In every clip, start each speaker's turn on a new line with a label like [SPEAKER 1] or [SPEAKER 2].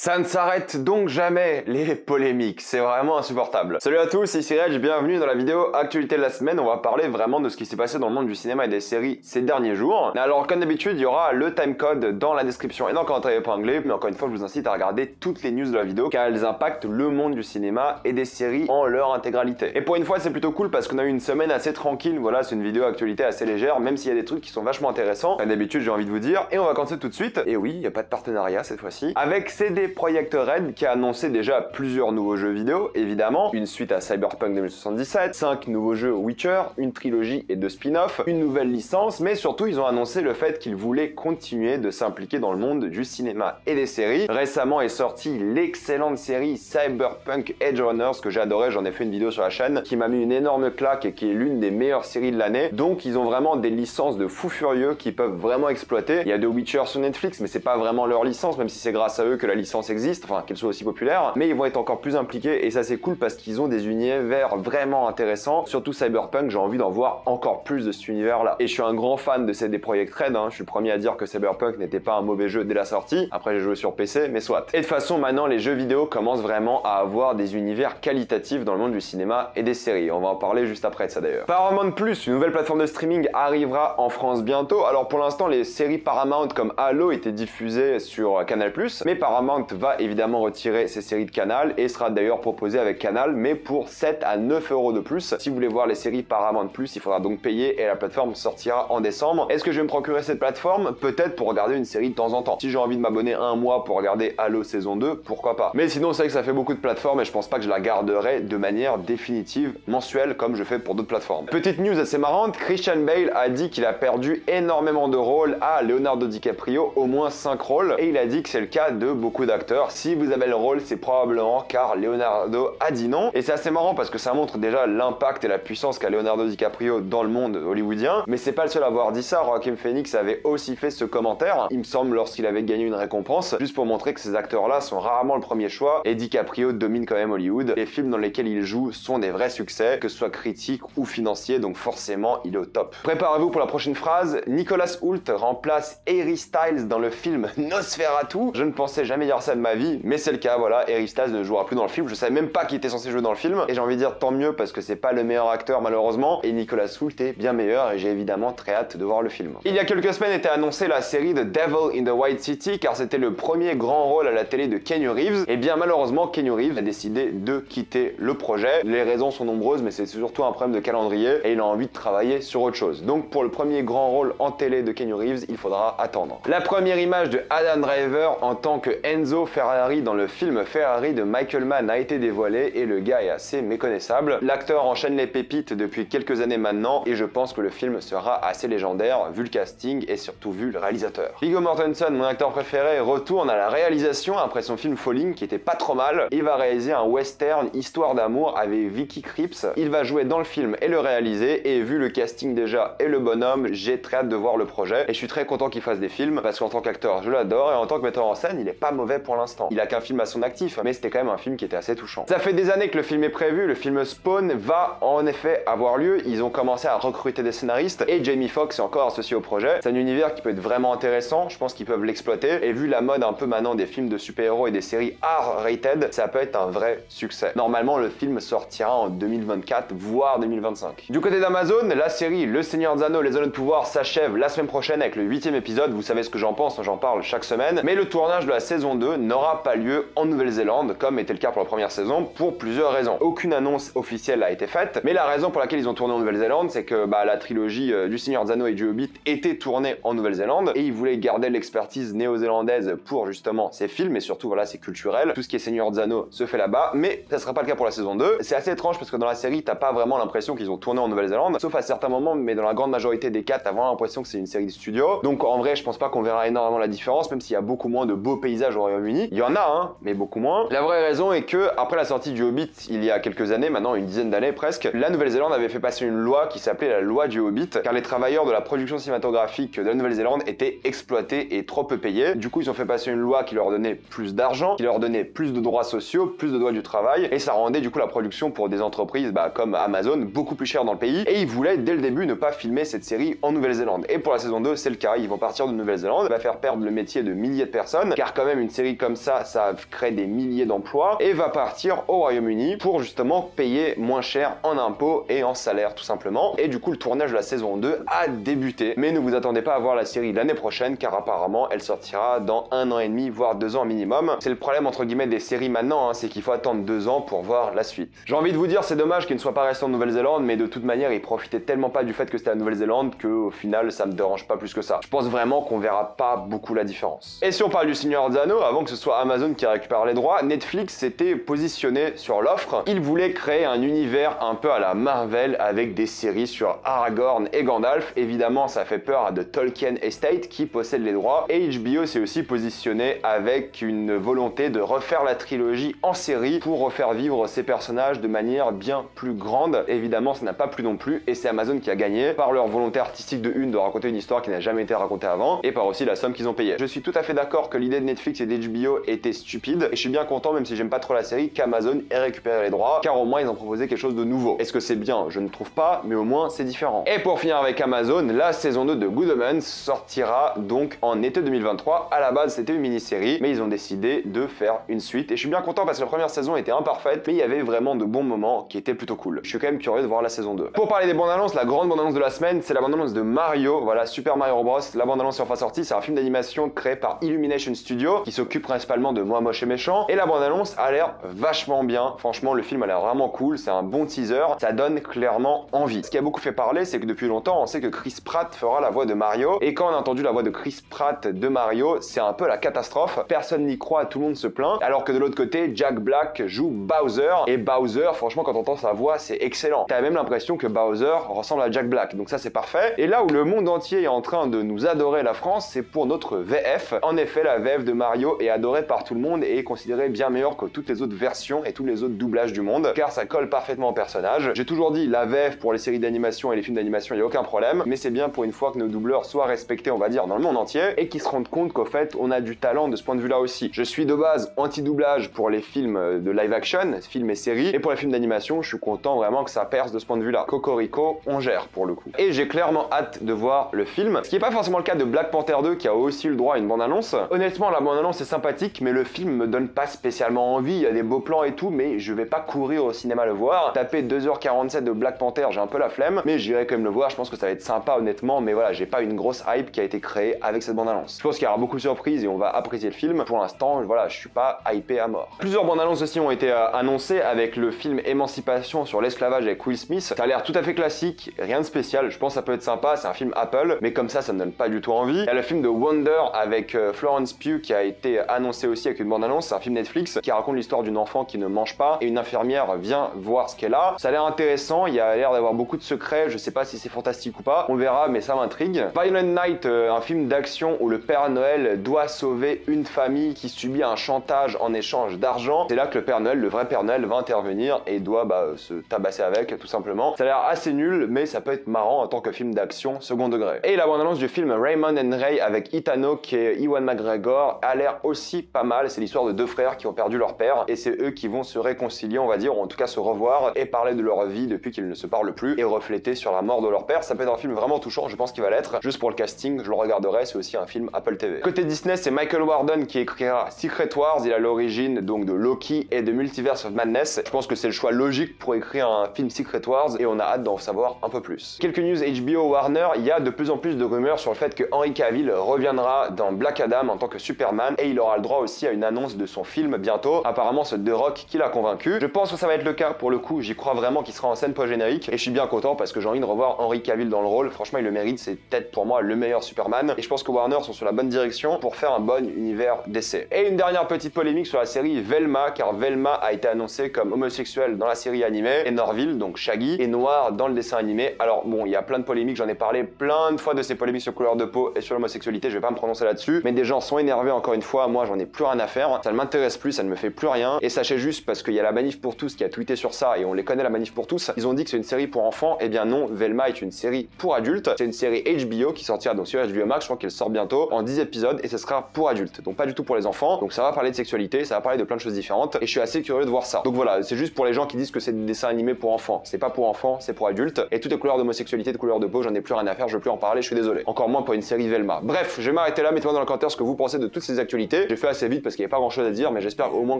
[SPEAKER 1] Ça ne s'arrête donc jamais, les polémiques, c'est vraiment insupportable. Salut à tous, ici Reg, bienvenue dans la vidéo actualité de la semaine. On va parler vraiment de ce qui s'est passé dans le monde du cinéma et des séries ces derniers jours. Alors comme d'habitude, il y aura le timecode dans la description et dans le commentaire épinglé, mais encore une fois, je vous incite à regarder toutes les news de la vidéo car elles impactent le monde du cinéma et des séries en leur intégralité. Et pour une fois, c'est plutôt cool parce qu'on a eu une semaine assez tranquille, voilà, c'est une vidéo actualité assez légère, même s'il y a des trucs qui sont vachement intéressants, comme d'habitude j'ai envie de vous dire, et on va commencer tout de suite, et oui, il n'y a pas de partenariat cette fois-ci, avec CD Projekt Red qui a annoncé déjà plusieurs nouveaux jeux vidéo, évidemment, une suite à Cyberpunk 2077, 5 nouveaux jeux Witcher, une trilogie et 2 spin-offs, une nouvelle licence, mais surtout ils ont annoncé le fait qu'ils voulaient continuer de s'impliquer dans le monde du cinéma et des séries. Récemment est sortie l'excellente série Cyberpunk Edge Runners que j'ai adoré, j'en ai fait une vidéo sur la chaîne, qui m'a mis une énorme claque et qui est l'une des meilleures séries de l'année. Donc ils ont vraiment des licences de fous furieux qui peuvent vraiment exploiter. Il y a The Witcher sur Netflix, mais c'est pas vraiment leur licence, même si c'est grâce à eux que la licence existe, enfin qu'elle soit aussi populaire, mais ils vont être encore plus impliqués et ça c'est cool parce qu'ils ont des univers vraiment intéressants, surtout Cyberpunk, j'ai envie d'en voir encore plus de cet univers là. Et je suis un grand fan de CD Projekt Red, je suis le premier à dire que Cyberpunk n'était pas un mauvais jeu dès la sortie, après j'ai joué sur PC, mais soit. Et de toute façon maintenant les jeux vidéo commencent vraiment à avoir des univers qualitatifs dans le monde du cinéma et des séries, on va en parler juste après de ça d'ailleurs. Paramount+, une nouvelle plateforme de streaming arrivera en France bientôt, alors pour l'instant les séries Paramount comme Halo étaient diffusées sur Canal+, mais Paramount va évidemment retirer ses séries de Canal et sera d'ailleurs proposé avec Canal, mais pour 7 à 9 € de plus. Si vous voulez voir les séries Paramount+, il faudra donc payer et la plateforme sortira en décembre. Est-ce que je vais me procurer cette plateforme? Peut-être pour regarder une série de temps en temps. Si j'ai envie de m'abonner un mois pour regarder Halo saison 2, pourquoi pas. Mais sinon, c'est vrai que ça fait beaucoup de plateformes et je pense pas que je la garderai de manière définitive, mensuelle, comme je fais pour d'autres plateformes. Petite news assez marrante, Christian Bale a dit qu'il a perdu énormément de rôles à Leonardo DiCaprio, au moins 5 rôles, et il a dit que c'est le cas de beaucoup d'acteurs. Si vous avez le rôle, c'est probablement car Leonardo a dit non. Et c'est assez marrant parce que ça montre déjà l'impact et la puissance qu'a Leonardo DiCaprio dans le monde hollywoodien. Mais c'est pas le seul à avoir dit ça, Joaquin Phoenix avait aussi fait ce commentaire, il me semble lorsqu'il avait gagné une récompense, juste pour montrer que ces acteurs-là sont rarement le premier choix et DiCaprio domine quand même Hollywood. Les films dans lesquels il joue sont des vrais succès, que ce soit critiques ou financiers, donc forcément il est au top. Préparez-vous pour la prochaine phrase, Nicholas Hoult remplace Harry Styles dans le film Nosferatu. Je ne pensais jamais dire ça de ma vie, mais c'est le cas, voilà, Harry Styles ne jouera plus dans le film, je savais même pas qu'il était censé jouer dans le film, et j'ai envie de dire tant mieux parce que c'est pas le meilleur acteur malheureusement, et Nicholas Hoult est bien meilleur, et j'ai évidemment très hâte de voir le film. Il y a quelques semaines était annoncée la série The Devil in the White City, car c'était le premier grand rôle à la télé de Keanu Reeves, et bien malheureusement Keanu Reeves a décidé de quitter le projet. Les raisons sont nombreuses, mais c'est surtout un problème de calendrier, et il a envie de travailler sur autre chose. Donc pour le premier grand rôle en télé de Keanu Reeves, il faudra attendre. La première image de Adam Driver en tant que Enzo Ferrari dans le film Ferrari de Michael Mann a été dévoilée et le gars est assez méconnaissable. L'acteur enchaîne les pépites depuis quelques années maintenant et je pense que le film sera assez légendaire vu le casting et surtout vu le réalisateur. Viggo Mortensen, mon acteur préféré, retourne à la réalisation après son film Falling qui était pas trop mal. Il va réaliser un western histoire d'amour avec Vicky Krieps. Il va jouer dans le film et le réaliser et vu le casting déjà et le bonhomme, j'ai très hâte de voir le projet et je suis très content qu'il fasse des films parce qu'en tant qu'acteur je l'adore et en tant que metteur en scène il est pas mauvais pour l'instant. Il a qu'un film à son actif mais c'était quand même un film qui était assez touchant. Ça fait des années que le film est prévu, le film Spawn va en effet avoir lieu, ils ont commencé à recruter des scénaristes et Jamie Foxx est encore associé au projet. C'est un univers qui peut être vraiment intéressant, je pense qu'ils peuvent l'exploiter et vu la mode un peu maintenant des films de super-héros et des séries R-rated, ça peut être un vrai succès. Normalement le film sortira en 2024 voire 2025. Du côté d'Amazon, la série Le Seigneur des Anneaux, les Anneaux de pouvoir s'achève la semaine prochaine avec le 8e épisode, vous savez ce que j'en pense, j'en parle chaque semaine, mais le tournage de la saison 2 n'aura pas lieu en Nouvelle-Zélande comme était le cas pour la première saison pour plusieurs raisons. Aucune annonce officielle a été faite, mais la raison pour laquelle ils ont tourné en Nouvelle-Zélande, c'est que la trilogie du Seigneur des Anneaux et du Hobbit était tournée en Nouvelle-Zélande et ils voulaient garder l'expertise néo-zélandaise pour justement ces films et surtout voilà c'est culturel, tout ce qui est Seigneur des Anneaux se fait là-bas, mais ça sera pas le cas pour la saison 2. C'est assez étrange parce que dans la série t'as pas vraiment l'impression qu'ils ont tourné en Nouvelle-Zélande, sauf à certains moments, mais dans la grande majorité des cas t'as vraiment l'impression que c'est une série de studio, donc en vrai je pense pas qu'on verra énormément la différence, même s'il y a beaucoup moins de beaux paysages au Royaume-Uni, il y en a mais beaucoup moins. La vraie raison est que après la sortie du Hobbit il y a quelques années, maintenant une dizaine d'années presque, la Nouvelle-Zélande avait fait passer une loi qui s'appelait la loi du Hobbit, car les travailleurs de la production cinématographique de la Nouvelle-Zélande étaient exploités et trop peu payés. Du coup ils ont fait passer une loi qui leur donnait plus d'argent, qui leur donnait plus de droits sociaux, plus de droits du travail, et ça rendait du coup la production pour des entreprises comme Amazon beaucoup plus chère dans le pays, et ils voulaient dès le début ne pas filmer cette série en Nouvelle-Zélande. Et pour la saison 2 c'est le cas, ils vont partir de Nouvelle-Zélande, ça va faire perdre le métier de milliers de personnes, car quand même une série série comme ça crée des milliers d'emplois et va partir au Royaume-Uni pour justement payer moins cher en impôts et en salaire tout simplement. Et du coup, le tournage de la saison 2 a débuté. Mais ne vous attendez pas à voir la série l'année prochaine car apparemment elle sortira dans 1 an et demi voire 2 ans minimum. C'est le problème entre guillemets des séries maintenant, c'est qu'il faut attendre 2 ans pour voir la suite. J'ai envie de vous dire, c'est dommage qu'il ne soit pas resté en Nouvelle-Zélande, mais de toute manière, il profitait tellement pas du fait que c'était la Nouvelle-Zélande qu'au final, ça me dérange pas plus que ça. Je pense vraiment qu'on verra pas beaucoup la différence. Et si on parle du Seigneur des Anneaux, avant que ce soit Amazon qui récupère les droits, Netflix s'était positionné sur l'offre. Il voulait créer un univers un peu à la Marvel avec des séries sur Aragorn et Gandalf. Évidemment, ça fait peur à The Tolkien Estate qui possède les droits. Et HBO s'est aussi positionné avec une volonté de refaire la trilogie en série pour refaire vivre ces personnages de manière bien plus grande. Évidemment, ça n'a pas plu non plus et c'est Amazon qui a gagné par leur volonté artistique de raconter une histoire qui n'a jamais été racontée avant et par aussi la somme qu'ils ont payée. Je suis tout à fait d'accord que l'idée de Netflix et d'HBO était stupide et je suis bien content, même si j'aime pas trop la série, qu'Amazon ait récupéré les droits car au moins ils ont proposé quelque chose de nouveau. Est-ce que c'est bien? Je ne trouve pas, mais au moins c'est différent. Et pour finir avec Amazon, la saison 2 de Good Omens sortira donc en été 2023. À la base, c'était une mini-série, mais ils ont décidé de faire une suite et je suis bien content parce que la première saison était imparfaite, mais il y avait vraiment de bons moments qui étaient plutôt cool. Je suis quand même curieux de voir la saison 2. Pour parler des bandes annonces, la grande bande annonce de la semaine, c'est la bande annonce de Mario, voilà, Super Mario Bros. La bande annonce est enfin sortie, c'est un film d'animation créé par Illumination Studio qui s'occupe principalement de Moi Moche et Méchant et la bande annonce a l'air vachement bien. Franchement, le film a l'air vraiment cool, c'est un bon teaser, ça donne clairement envie. Ce qui a beaucoup fait parler, c'est que depuis longtemps, on sait que Chris Pratt fera la voix de Mario et quand on a entendu la voix de Chris Pratt de Mario, c'est un peu la catastrophe. Personne n'y croit, tout le monde se plaint. Alors que de l'autre côté, Jack Black joue Bowser et Bowser, franchement, quand on entend sa voix, c'est excellent. T'as même l'impression que Bowser ressemble à Jack Black, donc ça c'est parfait. Et là où le monde entier est en train de nous adorer la France, c'est pour notre VF. En effet, la VF de Mario est adorée par tout le monde et est considérée bien meilleure que toutes les autres versions et tous les autres doublages du monde, car ça colle parfaitement au personnage. J'ai toujours dit, la VF pour les séries d'animation et les films d'animation, il n'y a aucun problème, mais c'est bien pour une fois que nos doubleurs soient respectés, on va dire, dans le monde entier, et qu'ils se rendent compte qu'au fait, on a du talent de ce point de vue-là aussi. Je suis de base anti-doublage pour les films de live action, films et séries, et pour les films d'animation, je suis content vraiment que ça perce de ce point de vue-là. Cocorico, on gère pour le coup. Et j'ai clairement hâte de voir le film, ce qui n'est pas forcément le cas de Black Panther 2 qui a aussi eu le droit à une bande-annonce. Honnêtement, la bande-annonce est sympathique, mais le film me donne pas spécialement envie, il y a des beaux plans et tout, mais je vais pas courir au cinéma le voir. Taper 2h47 de Black Panther, j'ai un peu la flemme, mais j'irai quand même le voir, je pense que ça va être sympa honnêtement, mais voilà, j'ai pas une grosse hype qui a été créée avec cette bande-annonce. Je pense qu'il y aura beaucoup de surprises et on va apprécier le film. Pour l'instant, voilà, je suis pas hypé à mort. Plusieurs bandes-annonces aussi ont été annoncées avec le film Émancipation sur l'esclavage avec Will Smith. Ça a l'air tout à fait classique, rien de spécial, je pense que ça peut être sympa, c'est un film Apple, mais comme ça me donne pas du tout envie. Il y a le film de Wonder avec Florence Pugh qui a été annoncé aussi avec une bande-annonce, c'est un film Netflix qui raconte l'histoire d'une enfant qui ne mange pas et une infirmière vient voir ce qu'elle a. Ça a l'air intéressant, il y a l'air d'avoir beaucoup de secrets, je sais pas si c'est fantastique ou pas, on verra, mais ça m'intrigue. Violent Night, un film d'action où le Père Noël doit sauver une famille qui subit un chantage en échange d'argent. C'est là que le Père Noël, le vrai Père Noël, va intervenir et doit se tabasser avec, tout simplement. Ça a l'air assez nul, mais ça peut être marrant en tant que film d'action second degré. Et la bande-annonce du film Raymond and Ray avec Ethan Hawke et Ewan McGregor a l'air aussi pas mal. C'est l'histoire de deux frères qui ont perdu leur père et c'est eux qui vont se réconcilier, on va dire, ou en tout cas se revoir et parler de leur vie depuis qu'ils ne se parlent plus et refléter sur la mort de leur père. Ça peut être un film vraiment touchant, je pense qu'il va l'être. Juste pour le casting, je le regarderai, c'est aussi un film Apple TV. Côté Disney, c'est Michael Warden qui écrira Secret Wars, il a l'origine donc de Loki et de Multiverse of Madness. Je pense que c'est le choix logique pour écrire un film Secret Wars et on a hâte d'en savoir un peu plus. Quelques news HBO Warner, il y a de plus en plus de rumeurs sur le fait que Henry Cavill reviendra dans Black Adam en tant que Superman et il aura le droit aussi à une annonce de son film bientôt. Apparemment c'est The Rock qui l'a convaincu. Je pense que ça va être le cas pour le coup, j'y crois vraiment qu'il sera en scène post-générique et je suis bien content parce que j'ai envie de revoir Henry Cavill dans le rôle. Franchement il le mérite, c'est peut-être pour moi le meilleur Superman et je pense que Warner sont sur la bonne direction pour faire un bon univers d'essai. Et une dernière petite polémique sur la série Velma, car Velma a été annoncée comme homosexuelle dans la série animée et Norville, donc Shaggy, est noir dans le dessin animé. Alors bon, il y a plein de polémiques, j'en ai parlé plein de fois de ces polémiques sur couleur de peau et sur l'homosexualité, je vais pas me prononcer là-dessus, mais des gens sont énervés encore une fois, moi j'en ai plus rien à faire, ça ne m'intéresse plus, ça ne me fait plus rien, et sachez juste, parce qu'il y a la Manif pour tous qui a tweeté sur ça, et on les connaît la Manif pour tous, ils ont dit que c'est une série pour enfants, et bien non, Velma est une série pour adultes, c'est une série HBO qui sortira donc sur HBO Max, je crois qu'elle sort bientôt, en 10 épisodes, et ce sera pour adultes, donc pas du tout pour les enfants, donc ça va parler de sexualité, ça va parler de plein de choses différentes, et je suis assez curieux de voir ça. Donc voilà, c'est juste pour les gens qui disent que c'est des dessins animés pour enfants, c'est pas pour enfants, c'est pour adultes, et toutes les couleurs d'homosexualité, de couleur de peau, j'en ai plus rien à faire, je veux plus en parler, je suis désolé. Encore moins pour une série Velma. Bref, je vais m'arrêter là, mettez-moi dans les commentaires ce que vous pensez de toutes ces actualités, actualité. J'ai fait assez vite parce qu'il n'y avait pas grand chose à dire, mais j'espère au moins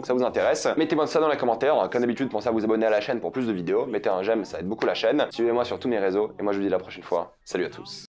[SPEAKER 1] que ça vous intéresse. Mettez-moi ça dans les commentaires. Comme d'habitude, pensez à vous abonner à la chaîne pour plus de vidéos. Mettez un j'aime, ça aide beaucoup la chaîne. Suivez-moi sur tous mes réseaux et moi je vous dis à la prochaine fois. Salut à tous.